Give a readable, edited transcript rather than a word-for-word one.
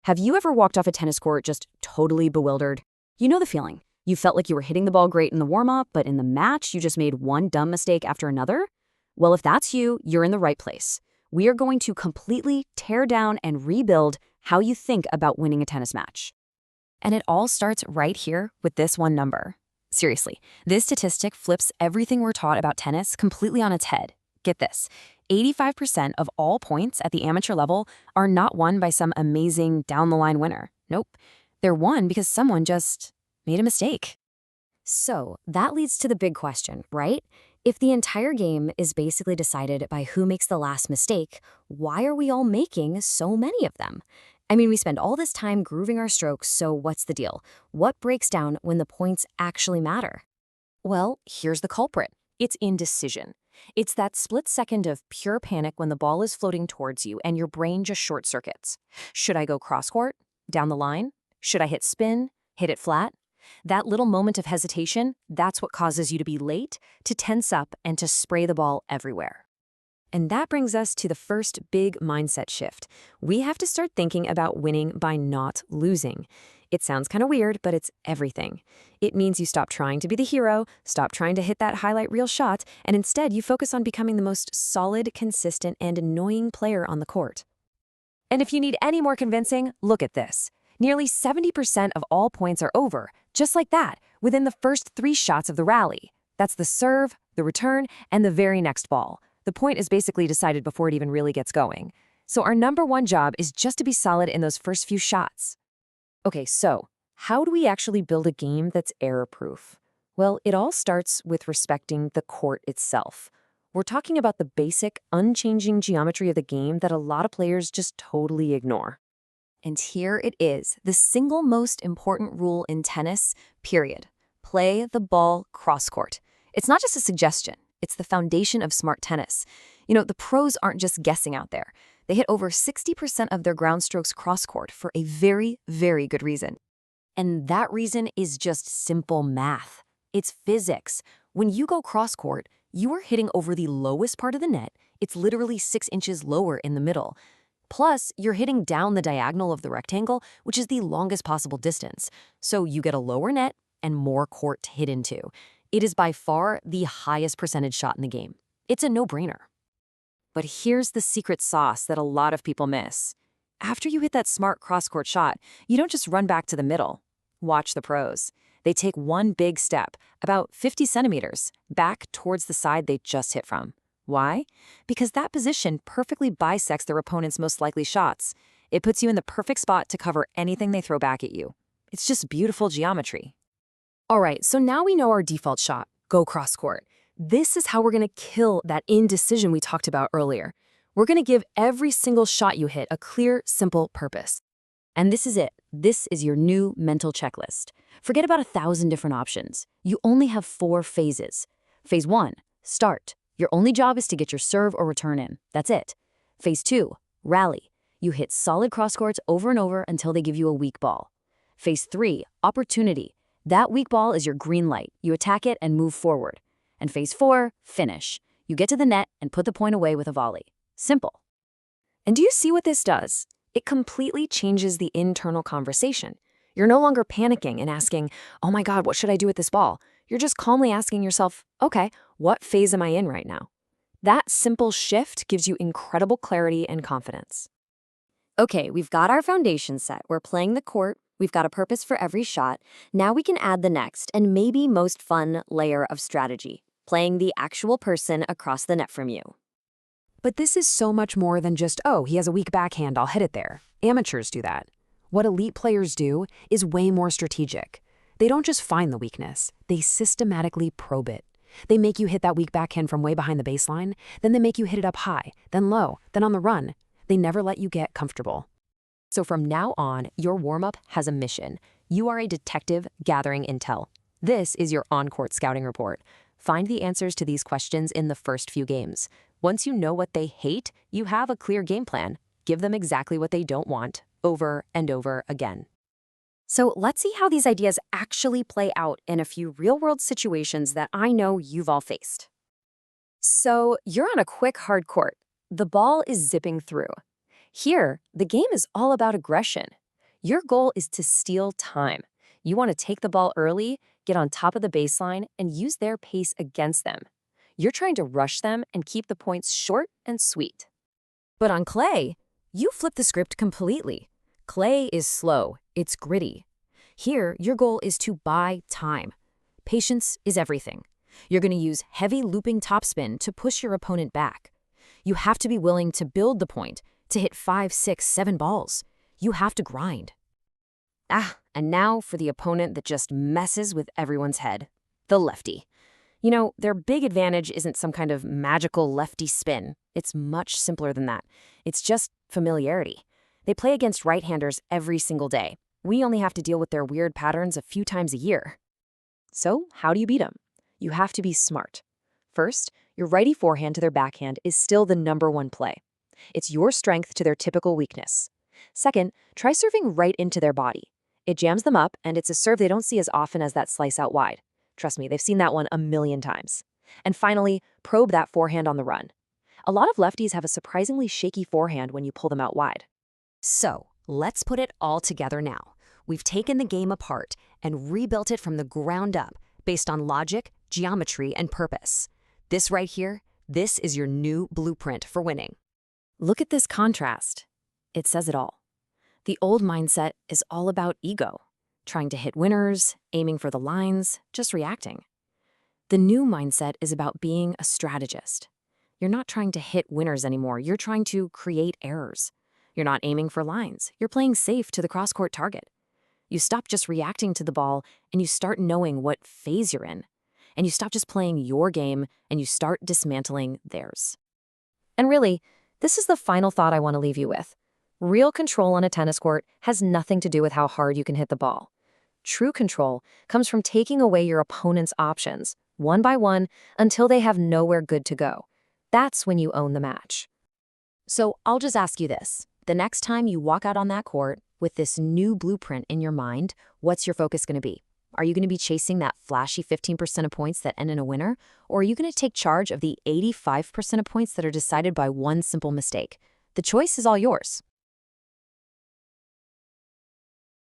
Have you ever walked off a tennis court just totally bewildered? You know the feeling. You felt like you were hitting the ball great in the warm-up, but in the match, you just made one dumb mistake after another? Well, if that's you, you're in the right place. We are going to completely tear down and rebuild how you think about winning a tennis match. And it all starts right here with this one number. Seriously, this statistic flips everything we're taught about tennis completely on its head. Get this, 85% of all points at the amateur level are not won by some amazing down-the-line winner. Nope, they're won because someone just made a mistake. So that leads to the big question, right? If the entire game is basically decided by who makes the last mistake, why are we all making so many of them? I mean, we spend all this time grooving our strokes, so what's the deal? What breaks down when the points actually matter? Well, here's the culprit. It's indecision. It's that split second of pure panic when the ball is floating towards you and your brain just short circuits. Should I go cross-court? Down the line? Should I hit spin? Hit it flat? That little moment of hesitation, that's what causes you to be late, to tense up, and to spray the ball everywhere. And that brings us to the first big mindset shift. We have to start thinking about winning by not losing. It sounds kind of weird, but it's everything. It means you stop trying to be the hero, stop trying to hit that highlight reel shot, and instead you focus on becoming the most solid, consistent, and annoying player on the court. And if you need any more convincing, look at this. Nearly 70% of all points are over, just like that, within the first 3 shots of the rally. That's the serve, the return, and the very next ball. The point is basically decided before it even really gets going. So our number one job is just to be solid in those first few shots. Okay, so how do we actually build a game that's error-proof? Well, it all starts with respecting the court itself. We're talking about the basic, unchanging geometry of the game that a lot of players just totally ignore. And here it is, the single most important rule in tennis, period. Play the ball cross-court. It's not just a suggestion. It's the foundation of smart tennis. You know, the pros aren't just guessing out there. They hit over 60% of their ground strokes cross-court for a very, very good reason. And that reason is just simple math. It's physics. When you go cross-court, you are hitting over the lowest part of the net. It's literally 6 inches lower in the middle. Plus, you're hitting down the diagonal of the rectangle, which is the longest possible distance. So you get a lower net and more court to hit into. It is by far the highest percentage shot in the game. It's a no-brainer. But here's the secret sauce that a lot of people miss. After you hit that smart cross-court shot, you don't just run back to the middle. Watch the pros. They take one big step, about 50 centimeters, back towards the side they just hit from. Why? Because that position perfectly bisects their opponent's most likely shots. It puts you in the perfect spot to cover anything they throw back at you. It's just beautiful geometry. All right, so now we know our default shot, go cross-court. This is how we're going to kill that indecision we talked about earlier. We're going to give every single shot you hit a clear, simple purpose. And this is it. This is your new mental checklist. Forget about 1,000 different options. You only have 4 phases. Phase 1, start. Your only job is to get your serve or return in. That's it. Phase 2, rally. You hit solid cross-courts over and over until they give you a weak ball. Phase 3, opportunity. That weak ball is your green light. You attack it and move forward. And phase 4, finish. You get to the net and put the point away with a volley. Simple. And do you see what this does? It completely changes the internal conversation. You're no longer panicking and asking, oh my God, what should I do with this ball? You're just calmly asking yourself, okay, what phase am I in right now? That simple shift gives you incredible clarity and confidence. Okay, we've got our foundation set. We're playing the court. We've got a purpose for every shot. Now we can add the next and maybe most fun layer of strategy, playing the actual person across the net from you. But this is so much more than just, oh, he has a weak backhand, I'll hit it there. Amateurs do that. What elite players do is way more strategic. They don't just find the weakness, they systematically probe it. They make you hit that weak backhand from way behind the baseline, then they make you hit it up high, then low, then on the run. They never let you get comfortable. So from now on, your warm-up has a mission. You are a detective gathering intel. This is your on-court scouting report. Find the answers to these questions in the first few games. Once you know what they hate, you have a clear game plan. Give them exactly what they don't want, over and over again. So let's see how these ideas actually play out in a few real-world situations that I know you've all faced. So you're on a quick hard court. The ball is zipping through. Here, the game is all about aggression. Your goal is to steal time. You want to take the ball early, get on top of the baseline, and use their pace against them. You're trying to rush them and keep the points short and sweet. But on clay, you flip the script completely. Clay is slow, it's gritty. Here, your goal is to buy time. Patience is everything. You're going to use heavy looping topspin to push your opponent back. You have to be willing to build the point, to hit 5, 6, 7 balls. You have to grind. And now for the opponent that just messes with everyone's head, the lefty. You know, their big advantage isn't some kind of magical lefty spin. It's much simpler than that. It's just familiarity. They play against right-handers every single day. We only have to deal with their weird patterns a few times a year. So, how do you beat them? You have to be smart. First, your righty forehand to their backhand is still the #1 play. It's your strength to their typical weakness. Second, try serving right into their body. It jams them up, and it's a serve they don't see as often as that slice out wide. Trust me, they've seen that one a million times. And finally, probe that forehand on the run. A lot of lefties have a surprisingly shaky forehand when you pull them out wide. So, let's put it all together now. We've taken the game apart and rebuilt it from the ground up based on logic, geometry, and purpose. This right here, this is your new blueprint for winning. Look at this contrast. It says it all. The old mindset is all about ego, trying to hit winners, aiming for the lines, just reacting. The new mindset is about being a strategist. You're not trying to hit winners anymore. You're trying to create errors. You're not aiming for lines. You're playing safe to the cross-court target. You stop just reacting to the ball, and you start knowing what phase you're in. And you stop just playing your game, and you start dismantling theirs. And really, this is the final thought I want to leave you with. Real control on a tennis court has nothing to do with how hard you can hit the ball. True control comes from taking away your opponent's options, one by one, until they have nowhere good to go. That's when you own the match. So I'll just ask you this. The next time you walk out on that court with this new blueprint in your mind, what's your focus going to be? Are you going to be chasing that flashy 15% of points that end in a winner? Or are you going to take charge of the 85% of points that are decided by one simple mistake? The choice is all yours.